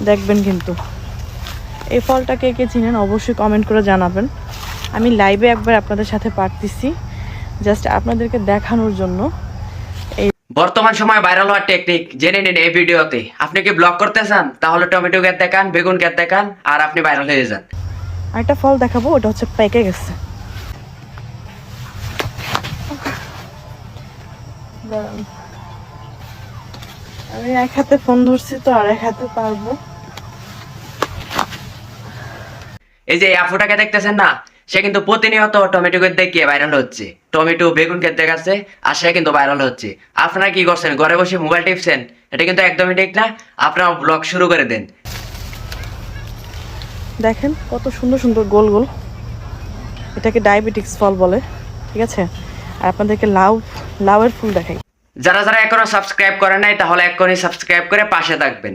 দেখবেন কিন্তু এই ফলটা কে কে চিনেন অবশ্যই কমেন্ট করে জানাবেন। আমি লাইভে একবার আপনাদের সাথে পারতেছি জাস্ট আপনাদেরকে দেখানোর জন্য। বর্তমান সময় ভাইরাল হওয়ার টেকনিক জেনে নিন এই ভিডিওতে। আপনি কি ব্লগ করতে চান তাহলে টমেটো গাছ দেখান, বেগুন গাছ দেখান, আর আপনি ভাইরাল হয়ে যান। আরেকটা ফল দেখাবো, ওটা হচ্ছে পেকে গেছে। আমি এক হাতে ফোন ধরছি তো আর এক হাতে পারবো। এই যে এই আপুটাকে দেখতেছেন না, সে কিন্তু প্রতিনিয়ত টমেটো গাছ দেখিয়ে ভাইরাল হচ্ছে, টমেটো বেগুন গাছ দেখাচ্ছে আর সে কিন্তু ভাইরাল হচ্ছে। আপনারা কি করছেন, ঘরে বসে মোবাইল টিপছেন? এটা কিন্তু একদমই ঠিক না। আপনারা ব্লগ শুরু করে দেন। দেখেন কত সুন্দর সুন্দর গোল গোল, এটাকে ডায়াবেটিক্স ফল বলে, ঠিক আছে। আর আপনাদেরকে লাউয়ের ফুল দেখাই। যারা যারা এখনো সাবস্ক্রাইব করেন নাই তাহলে এখনই সাবস্ক্রাইব করে পাশে থাকবেন।